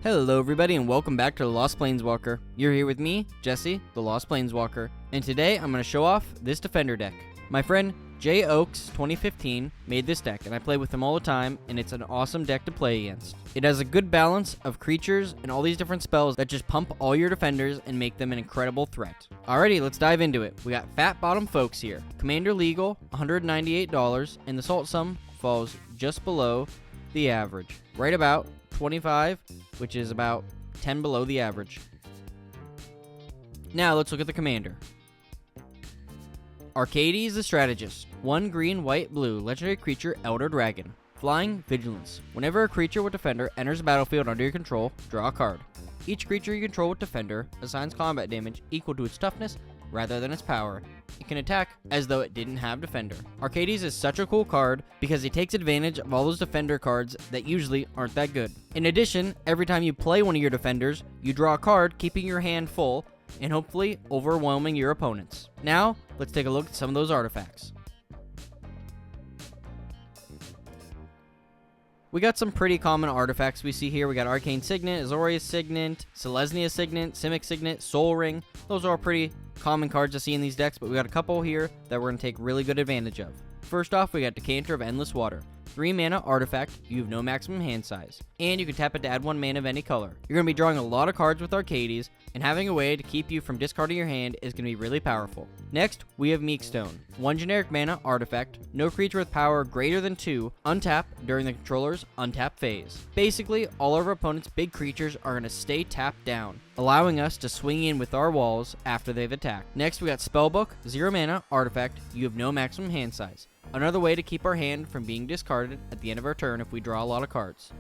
Hello everybody and welcome back to The Lost Planeswalker. You're here with me, Jesse, The Lost Planeswalker, and today I'm going to show off this Defender deck. My friend Jay Oaks 2015 made this deck and I play with him all the time, and it's an awesome deck to play against. It has a good balance of creatures and all these different spells that just pump all your defenders and make them an incredible threat. Alrighty, let's dive into it. We got fat bottom folks here. Commander legal, $198, and the salt sum falls just below the average. Right about 25, which is about 10 below the average. Now let's look at the commander. Arcadia is the strategist. 1 green, white, blue, legendary creature, Elder Dragon. Flying, Vigilance. Whenever a creature with Defender enters the battlefield under your control, draw a card. Each creature you control with Defender assigns combat damage equal to its toughness rather than its power. It can attack as though it didn't have Defender. Arcadia is such a cool card because it takes advantage of all those Defender cards that usually aren't that good. In addition, every time you play one of your Defenders, you draw a card, keeping your hand full and hopefully overwhelming your opponents. Now, let's take a look at some of those artifacts. We got some pretty common artifacts we see here. We got Arcane Signet, Azorius Signet, Selesnya Signet, Simic Signet, Soul Ring. Those are all pretty common cards to see in these decks, but we got a couple here that we're going to take really good advantage of. First off, we got Decanter of Endless Water. 3 mana artifact, you have no maximum hand size, and you can tap it to add 1 mana of any color. You're going to be drawing a lot of cards with Arcades, and having a way to keep you from discarding your hand is going to be really powerful. Next, we have Meekstone. 1 generic mana artifact, no creature with power greater than 2, untap during the controller's untap phase. Basically, all of our opponent's big creatures are going to stay tapped down, allowing us to swing in with our walls after they've attacked. Next, we got Spellbook. 0 mana artifact, you have no maximum hand size. Another way to keep our hand from being discarded at the end of our turn if we draw a lot of cards.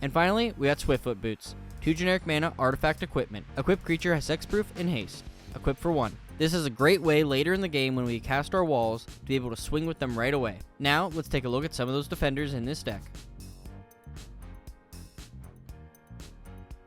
And finally, we got Swiftfoot Boots. 2 generic mana artifact equipment. Equipped creature has hexproof and haste. Equipped for 1. This is a great way later in the game when we cast our walls to be able to swing with them right away. Now, let's take a look at some of those defenders in this deck.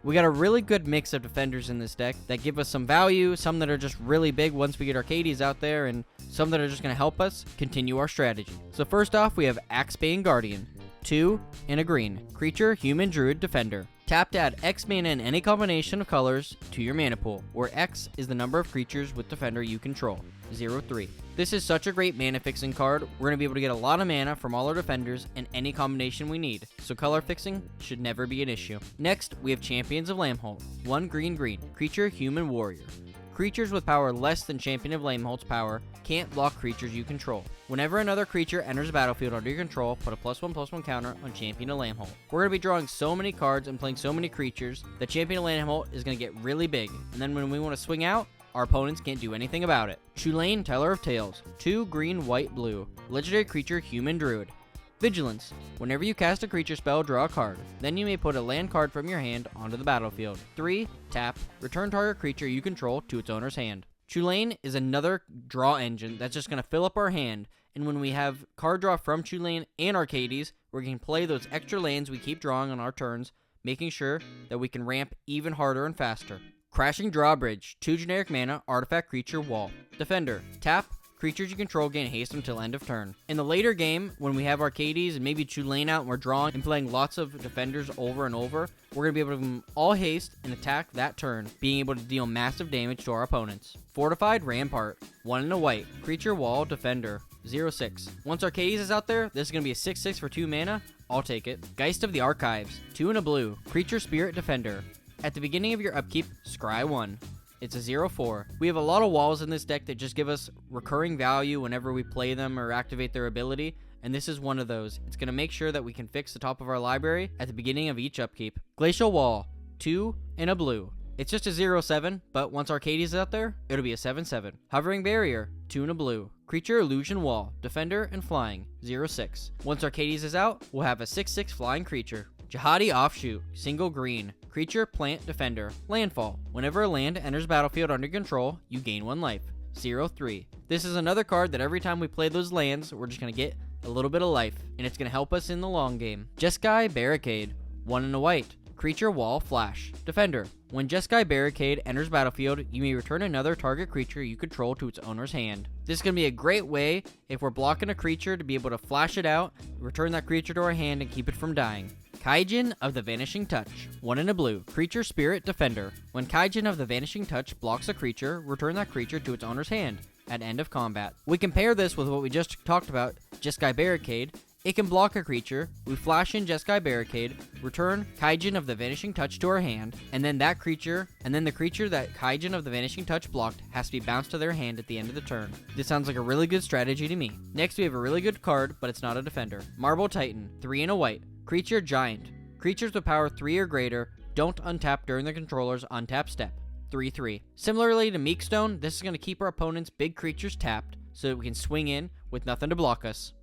We got a really good mix of defenders in this deck that give us some value, some that are just really big once we get Arcadias out there, and some that are just going to help us continue our strategy. So first off, we have Axebane Guardian. 2 and a green. Creature, human, druid, defender. Tap to add X mana in any combination of colors to your mana pool, where X is the number of creatures with defender you control. 0-3. This is such a great mana fixing card. We're going to be able to get a lot of mana from all our defenders in any combination we need, so color fixing should never be an issue. Next, we have Champions of Lamholt. 1 green green. Creature, human, warrior. Creatures with power less than Champion of Lamholt's power can't block creatures you control. Whenever another creature enters the battlefield under your control, put a +1/+1 counter on Champion of Lamholt. We're going to be drawing so many cards and playing so many creatures that Champion of Lamholt is going to get really big, and then when we want to swing out, our opponents can't do anything about it. Chulane, Teller of Tales. 2 green, white, blue. Legendary creature, human, druid. Vigilance. Whenever you cast a creature spell, draw a card. Then you may put a land card from your hand onto the battlefield. 3. Tap. Return target creature you control to its owner's hand. Chulane is another draw engine that's just going to fill up our hand, and when we have card draw from Chulane and Arcades, we can play those extra lands we keep drawing on our turns, making sure that we can ramp even harder and faster. Crashing Drawbridge. 2 generic mana, artifact, creature, wall. Defender. Tap. Creatures you control gain haste until end of turn. In the later game, when we have Arcades and maybe Chulane out and we're drawing and playing lots of defenders over and over, we're going to be able to give them all haste and attack that turn, being able to deal massive damage to our opponents. Fortified Rampart. 1 and a white. Creature, wall, defender. 0-6. Once Arcades is out there, this is going to be a 6/6 for 2 mana. I'll take it. Geist of the Archives. 2 and a blue. Creature, spirit, defender. At the beginning of your upkeep, scry 1. It's a 0-4. We have a lot of walls in this deck that just give us recurring value whenever we play them or activate their ability, and this is one of those. It's going to make sure that we can fix the top of our library at the beginning of each upkeep. Glacial Wall. 2 and a blue. It's just a 0-7, but once Arcadia is out there, it'll be a 7/7. Hovering Barrier. 2 and a blue. Creature, illusion, wall. Defender, and flying. 0-6. Once Arcades is out, we'll have a 6/6 flying creature. Jihadi Offshoot. Single green. Creature, plant, defender. Landfall. Whenever a land enters battlefield under control, you gain 1 life. 0-3. This is another card that every time we play those lands, we're just going to get a little bit of life, and it's going to help us in the long game. Jeskai Barricade. 1 and a white. Creature, wall, flash. Defender. When Jeskai Barricade enters battlefield, you may return another target creature you control to its owner's hand. This is going to be a great way, if we're blocking a creature, to be able to flash it out, return that creature to our hand, and keep it from dying. Kaijin of the Vanishing Touch. 1 in a blue. Creature Spirit Defender. When Kaijin of the Vanishing Touch blocks a creature, return that creature to its owner's hand at end of combat. We compare this with what we just talked about, Jeskai Barricade. It can block a creature. We flash in Jeskai Barricade, return Kaijin of the Vanishing Touch to our hand, and then the creature that Kaijin of the Vanishing Touch blocked has to be bounced to their hand at the end of the turn. This sounds like a really good strategy to me. Next, we have a really good card, but it's not a defender. Marble Titan, 3 in a white. Creature Giant. Creatures with power 3 or greater don't untap during the controller's untap step. 3/3. Similarly to Meekstone, this is going to keep our opponent's big creatures tapped so that we can swing in with nothing to block us.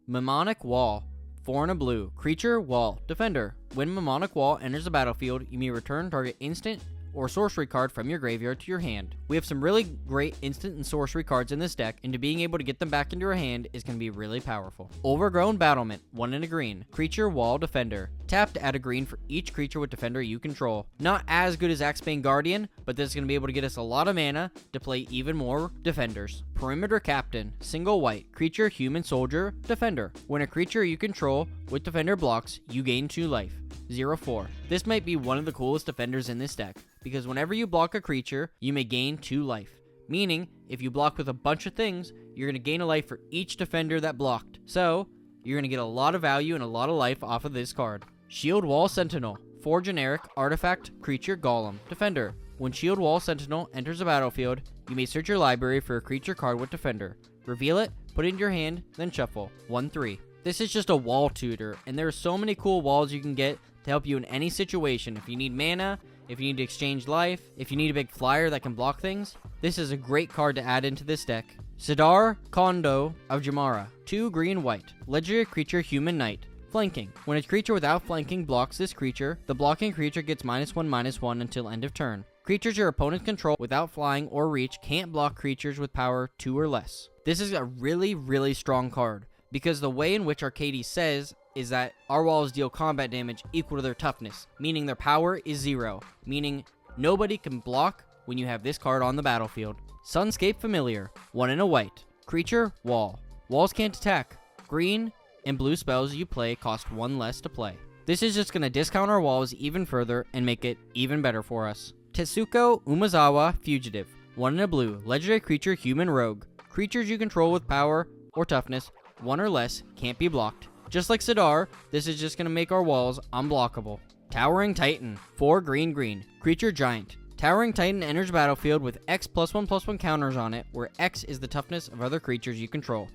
Mnemonic Wall. 4 in a blue. Creature, Wall. Defender. When Mnemonic Wall enters the battlefield, you may return target instant or sorcery card from your graveyard to your hand. We have some really great instant and sorcery cards in this deck, and being able to get them back into your hand is going to be really powerful. Overgrown Battlement. 1 in a green. Creature, Wall. Defender. Tap to add a green for each creature with defender you control. Not as good as Axebane Guardian, but this is going to be able to get us a lot of mana to play even more defenders. Perimeter Captain. Single white. Creature, Human Soldier. Defender. When a creature you control with defender blocks, you gain 2 life. 0/4. This might be one of the coolest defenders in this deck, because whenever you block a creature, you may gain 2 life. Meaning, if you block with a bunch of things, you're going to gain a life for each defender that blocked. So, you're going to get a lot of value and a lot of life off of this card. Shield Wall Sentinel. 4 generic, artifact, creature, golem. Defender. When Shield Wall Sentinel enters the battlefield, you may search your library for a creature card with defender. Reveal it, put it in your hand, then shuffle. 1/3. This is just a wall tutor, and there are so many cool walls you can get to help you in any situation. If you need mana, if you need to exchange life, if you need a big flyer that can block things, this is a great card to add into this deck. Sidar Kondo of Jamara. 2 green white. Legendary creature, Human Knight. Flanking. When a creature without flanking blocks this creature, the blocking creature gets -1/-1 until end of turn. Creatures your opponents control without flying or reach can't block creatures with power 2 or less. This is a really, really strong card, because the way in which Arcadia says is that our walls deal combat damage equal to their toughness, meaning their power is 0, meaning nobody can block when you have this card on the battlefield. Sunscape Familiar. 1 in a white. Creature, Wall. Walls can't attack. Green and blue spells you play cost 1 less to play. This is just going to discount our walls even further and make it even better for us. Tetsuko Umezawa Fugitive. 1 in a blue. Legendary creature, Human Rogue. Creatures you control with power or toughness 1 or less can't be blocked. Just like Sidar, this is just going to make our walls unblockable. Towering Titan. 4 green. Creature, Giant. Towering Titan enters battlefield with X +1/+1 counters on it, where X is the toughness of other creatures you control.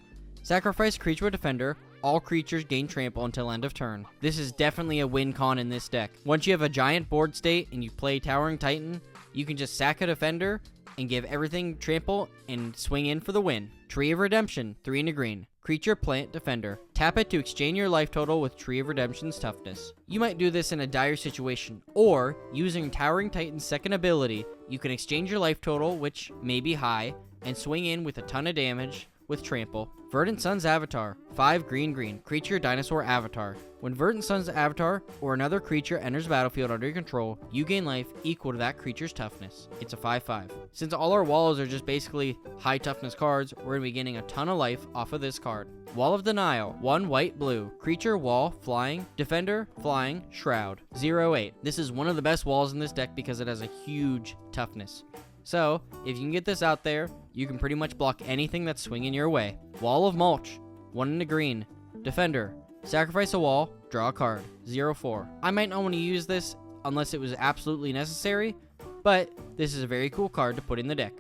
Sacrifice creature with defender. All creatures gain trample until end of turn. This is definitely a win con in this deck. Once you have a giant board state and you play Towering Titan, you can just sack a defender and give everything trample and swing in for the win. Tree of Redemption. 3 in a green. Creature, Plant, Defender. Tap it to exchange your life total with Tree of Redemption's toughness. You might do this in a dire situation, or using Towering Titan's second ability, you can exchange your life total, which may be high, and swing in with a ton of damage with Trample. Verdant Sun's Avatar. 5 green. Creature, Dinosaur, Avatar. When Verdant Sun's Avatar or another creature enters battlefield under your control, you gain life equal to that creature's toughness. It's a 5/5. Since all our walls are just basically high toughness cards, we're going to be getting a ton of life off of this card. Wall of Denial. 1 white-blue. Creature, Wall, Flying. Defender, Flying, Shroud. 0/8. This is one of the best walls in this deck because it has a huge toughness. So, if you can get this out there, you can pretty much block anything that's swinging your way. Wall of Mulch. 1 in a green. Defender. Sacrifice a wall, draw a card. 0/4. I might not want to use this unless it was absolutely necessary, but this is a very cool card to put in the deck.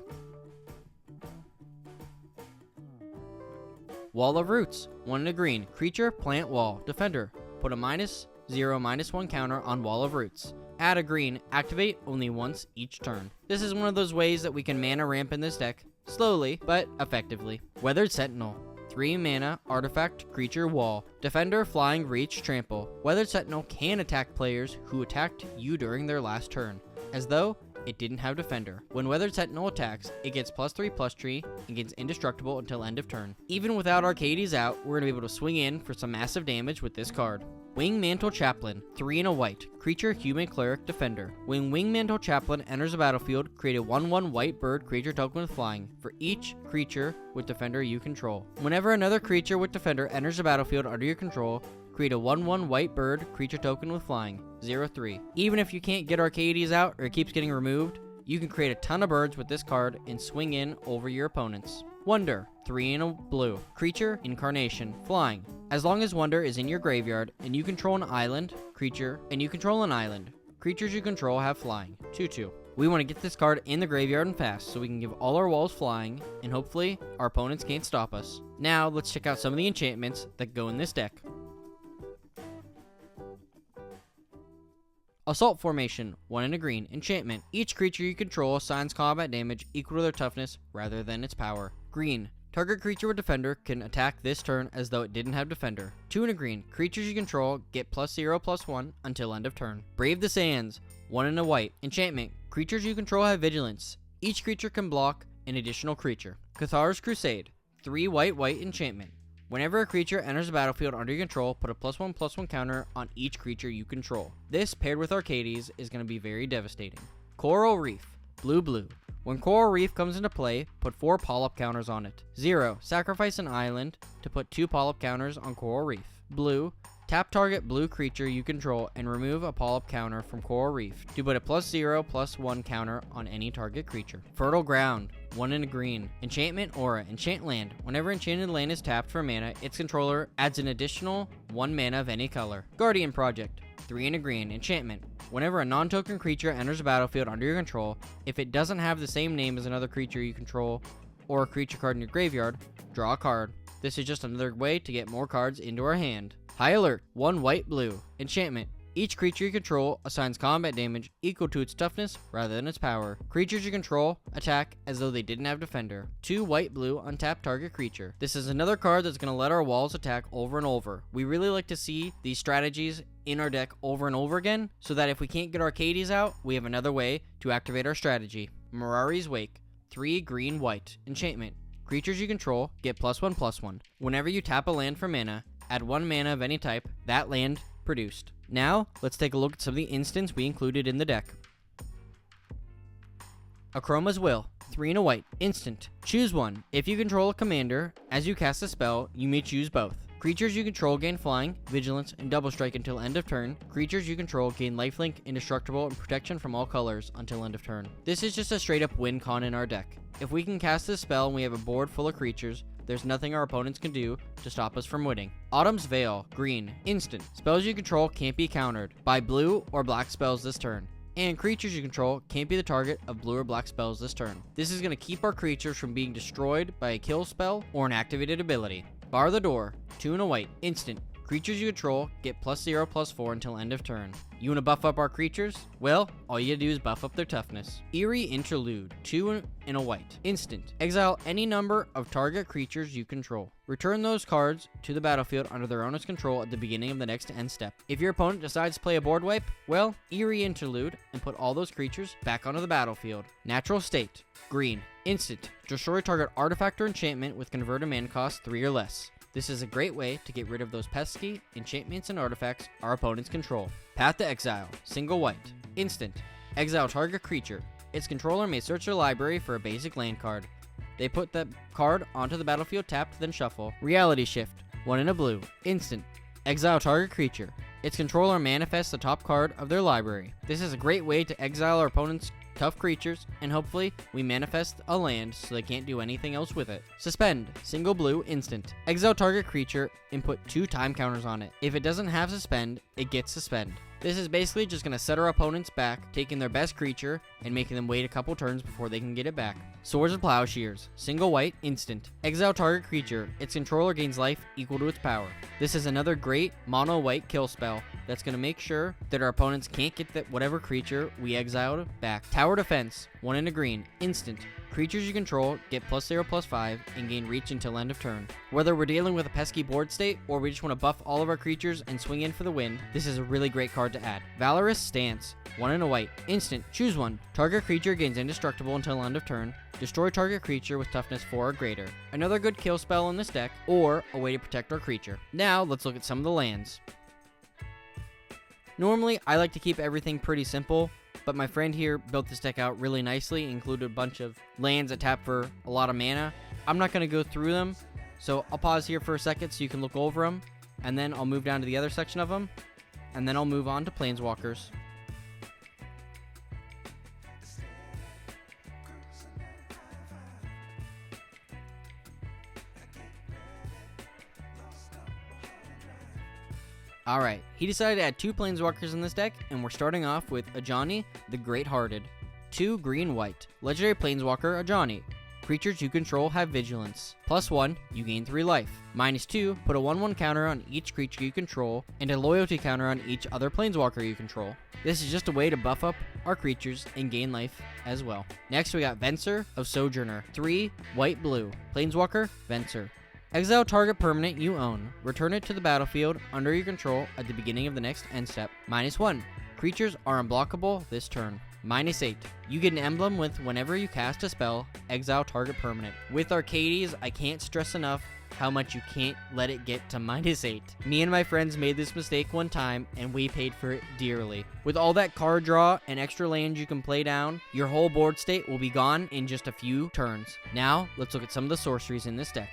Wall of Roots. 1 in a green. Creature, Plant, Wall. Defender. Put a -0/-1 counter on Wall of Roots. Add a green, activate only once each turn. This is one of those ways that we can mana ramp in this deck, slowly, but effectively. Weathered Sentinel. 3 mana, artifact, creature, Wall. Defender, Flying, Reach, Trample. Weathered Sentinel can attack players who attacked you during their last turn, as though it didn't have Defender. When Weathered Sentinel attacks, it gets +3/+3 and gets indestructible until end of turn. Even without Arcadia's out, we're going to be able to swing in for some massive damage with this card. Wingmantle Chaplain, 3 and a white. Creature, human, cleric, defender. When Wingmantle Chaplain enters the battlefield, create a 1/1 white bird creature token with flying for each creature with defender you control. Whenever another creature with defender enters the battlefield under your control, create a 1/1 white bird creature token with flying, 0/3. Even if you can't get Arcadias out or it keeps getting removed, you can create a ton of birds with this card and swing in over your opponents. Wonder, 3 and a blue. Creature, incarnation, flying. As long as Wonder is in your graveyard and you control an island, creatures you control have flying, 2/2. We want to get this card in the graveyard and fast so we can give all our walls flying and hopefully our opponents can't stop us. Now let's check out some of the enchantments that go in this deck. Assault Formation, 1 and a green. Enchantment. Each creature you control assigns combat damage equal to their toughness rather than its power. Green. Target creature with defender can attack this turn as though it didn't have defender. 2 and a green. Creatures you control get +0/+1 until end of turn. Brave the Sands, 1 and a white. Enchantment. Creatures you control have vigilance. Each creature can block an additional creature. Cathar's Crusade, 3 white enchantment. Whenever a creature enters the battlefield under your control, put a +1/+1 counter on each creature you control. This, paired with Arcadias, is going to be very devastating. Coral Reef, blue. When Coral Reef comes into play, put 4 polyp counters on it. 0. Sacrifice an island to put 2 polyp counters on Coral Reef. Blue. Tap target blue creature you control and remove a polyp counter from Coral Reef to put a +0/+1 counter on any target creature. Fertile Ground, 1 and a green. Enchantment Aura, enchant land. Whenever enchanted land is tapped for mana, its controller adds an additional 1 mana of any color. Guardian Project, 3 and a green. Enchantment. Whenever a non-token creature enters the battlefield under your control, if it doesn't have the same name as another creature you control or a creature card in your graveyard, draw a card. This is just another way to get more cards into our hand. High Alert, 1 white-blue. Enchantment. Each creature you control assigns combat damage equal to its toughness rather than its power. Creatures you control attack as though they didn't have defender. 2 white-blue untap target creature. This is another card that's going to let our walls attack over and over. We really like to see these strategies in our deck over and over again so that if we can't get Arcadias out, we have another way to activate our strategy. Mirari's Wake, 3 green-white. Enchantment. Creatures you control get +1/+1. Whenever you tap a land for mana, add 1 mana of any type that land produced. Now, let's take a look at some of the instants we included in the deck. Akroma's Will, 3 and a white. Instant. Choose one. If you control a commander, as you cast a spell, you may choose both. Creatures you control gain flying, vigilance, and double strike until end of turn. Creatures you control gain lifelink, indestructible, and protection from all colors until end of turn. This is just a straight up win con in our deck. If we can cast this spell and we have a board full of creatures, there's nothing our opponents can do to stop us from winning. Autumn's Veil, green. Instant. Spells you control can't be countered by blue or black spells this turn. And creatures you control can't be the target of blue or black spells this turn. This is going to keep our creatures from being destroyed by a kill spell or an activated ability. Bar the Door, 2 and a white. Instant. Creatures you control get +0/+4 until end of turn. You want to buff up our creatures? Well, all you gotta do is buff up their toughness. Eerie Interlude, 2 and a white. Instant. Exile any number of target creatures you control. Return those cards to the battlefield under their owner's control at the beginning of the next end step. If your opponent decides to play a board wipe, well, Eerie Interlude and put all those creatures back onto the battlefield. Natural State, green. Instant. Destroy target artifact or enchantment with converted mana cost 3 or less. This is a great way to get rid of those pesky enchantments and artifacts our opponents control. Path to Exile, single white. Instant. Exile target creature. Its controller may search their library for a basic land card. They put that card onto the battlefield tapped, then shuffle. Reality Shift, 1 and a blue. Instant. Exile target creature. Its controller manifests the top card of their library. This is a great way to exile our opponent's tough creatures, and hopefully we manifest a land so they can't do anything else with it. Suspend, single blue, instant. Exile target creature and put 2 time counters on it. If it doesn't have suspend, it gets suspend. This is basically just going to set our opponents back, taking their best creature and making them wait a couple turns before they can get it back. Swords of Plowshares, single white, instant. Exile target creature. Its controller gains life equal to its power. This is another great mono white kill spell that's going to make sure that our opponents can't get that whatever creature we exiled back. Tower Defense, 1 and a green, instant. Creatures you control get +0/+5 and gain reach until end of turn. Whether we're dealing with a pesky board state or we just want to buff all of our creatures and swing in for the win, this is a really great card to add. Valorous Stance, 1 and a white. Instant. Choose one. Target creature gains indestructible until end of turn. Destroy target creature with toughness 4 or greater. Another good kill spell in this deck, or a way to protect our creature. Now, let's look at some of the lands. Normally, I like to keep everything pretty simple, but my friend here built this deck out really nicely, included a bunch of lands that tap for a lot of mana. I'm not going to go through them, so I'll pause here for a second so you can look over them, and then I'll move down to the other section of them, and then I'll move on to Planeswalkers. Alright, he decided to add 2 Planeswalkers in this deck, and we're starting off with Ajani, the Great-Hearted. 2 green-white. Legendary Planeswalker Ajani. Creatures you control have Vigilance. +1, you gain 3 life. -2, put a 1/1 counter on each creature you control, and a loyalty counter on each other Planeswalker you control. This is just a way to buff up our creatures and gain life as well. Next we got Venser of Sojourner. 3, white-blue. Planeswalker, Venser. Exile target permanent you own. Return it to the battlefield under your control at the beginning of the next end step. -1. Creatures are unblockable this turn. -8. You get an emblem with whenever you cast a spell, exile target permanent. With Arcades, I can't stress enough how much you can't let it get to -8. Me and my friends made this mistake one time, and we paid for it dearly. With all that card draw and extra lands you can play down, your whole board state will be gone in just a few turns. Now, let's look at some of the sorceries in this deck.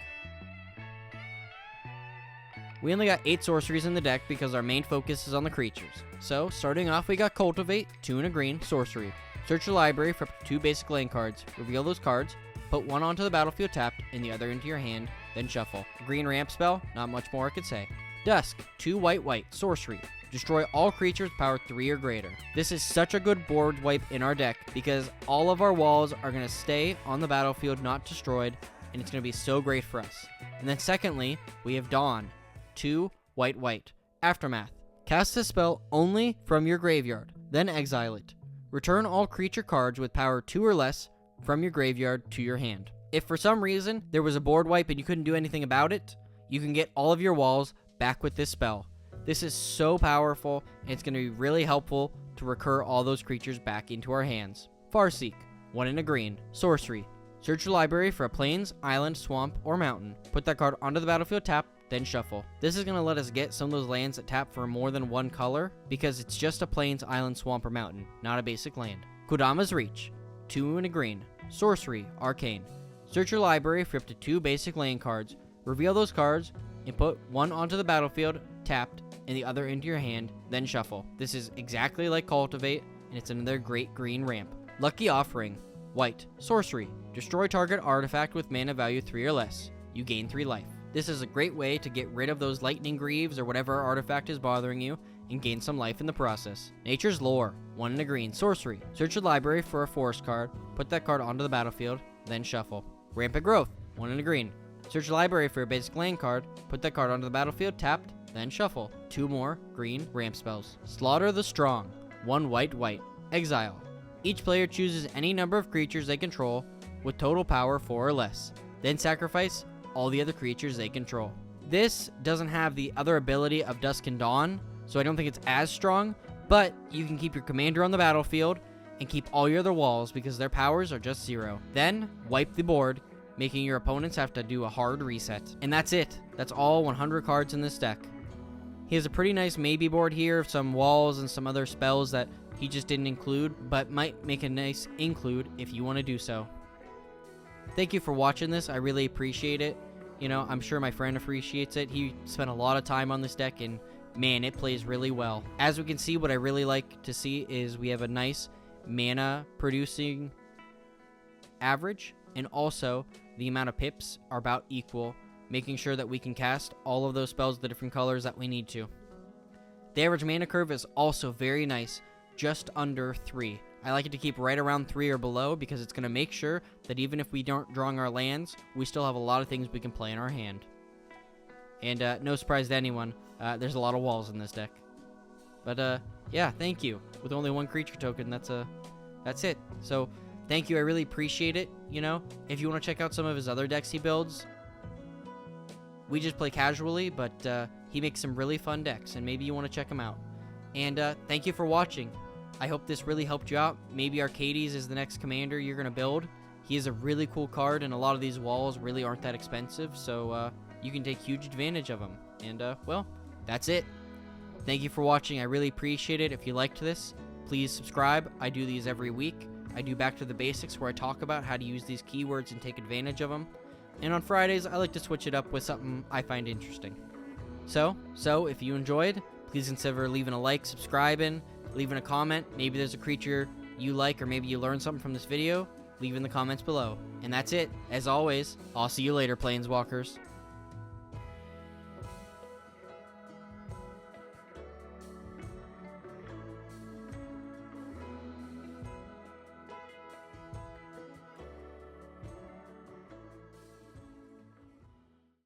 We only got 8 sorceries in the deck because our main focus is on the creatures. So, starting off, we got Cultivate, 2 and a green, sorcery. Search your library for 2 basic land cards. Reveal those cards, put 1 onto the battlefield tapped and the other into your hand, then shuffle. Green ramp spell, not much more I could say. Dusk, 2 white, sorcery. Destroy all creatures with power 3 or greater. This is such a good board wipe in our deck because all of our walls are going to stay on the battlefield, not destroyed, and it's going to be so great for us. And then secondly, we have Dawn. 2 white. Aftermath. Cast a spell only from your graveyard, then exile it. Return all creature cards with power 2 or less from your graveyard to your hand. If for some reason there was a board wipe and you couldn't do anything about it, you can get all of your walls back with this spell. This is so powerful, and it's going to be really helpful to recur all those creatures back into our hands. Farseek. 1 and a green. Sorcery. Search your library for a plains, island, swamp, or mountain. Put that card onto the battlefield tapped, then shuffle. This is going to let us get some of those lands that tap for more than 1 color, because it's just a plains, island, swamp, or mountain, not a basic land. Kodama's Reach. 2 and a green. Sorcery, Arcane. Search your library for up to 2 basic land cards. Reveal those cards, and put 1 onto the battlefield, tapped, and the other into your hand, then shuffle. This is exactly like Cultivate, and it's another great green ramp. Lucky Offering. White. Sorcery. Destroy target artifact with mana value 3 or less. You gain 3 life. This is a great way to get rid of those lightning greaves or whatever artifact is bothering you and gain some life in the process. Nature's Lore. 1 and a green. Sorcery. Search your library for a forest card, put that card onto the battlefield, then shuffle. Rampant Growth. 1 and a green. Search your library for a basic land card, put that card onto the battlefield, tapped, then shuffle. 2 more green ramp spells. Slaughter the Strong. 1 white. Exile. Each player chooses any number of creatures they control with total power 4 or less, then sacrifice all the other creatures they control. This doesn't have the other ability of Dusk and Dawn, so I don't think it's as strong, but you can keep your commander on the battlefield and keep all your other walls because their powers are just 0. Then wipe the board, making your opponents have to do a hard reset. And that's it. That's all 100 cards in this deck. He has a pretty nice maybe board here of some walls and some other spells that he just didn't include, but might make a nice include if you want to do so. Thank you for watching this. I really appreciate it. You know, I'm sure my friend appreciates it. He spent a lot of time on this deck, and man, it plays really well. As we can see, what I really like to see is we have a nice mana producing average, and also the amount of pips are about equal, making sure that we can cast all of those spells the different colors that we need to. The average mana curve is also very nice, just under 3. I like it to keep right around 3 or below because it's going to make sure that even if we don't drawing our lands, we still have a lot of things we can play in our hand. And no surprise to anyone, there's a lot of walls in this deck. But yeah, thank you. With only 1 creature token, that's it. So thank you, I really appreciate it. You know, if you want to check out some of his other decks he builds, we just play casually, but he makes some really fun decks, and maybe you want to check them out. And thank you for watching. I hope this really helped you out. Maybe Arcades is the next commander you're going to build. He is a really cool card, and a lot of these walls really aren't that expensive, so you can take huge advantage of them. And, well, that's it. Thank you for watching. I really appreciate it. If you liked this, please subscribe. I do these every week. I do Back to the Basics, where I talk about how to use these keywords and take advantage of them. And on Fridays, I like to switch it up with something I find interesting. So if you enjoyed, please consider leaving a like, subscribing, leaving a comment. Maybe there's a creature you like, or maybe you learned something from this video. Leave in the comments below. And that's it. As always, I'll see you later, Planeswalkers.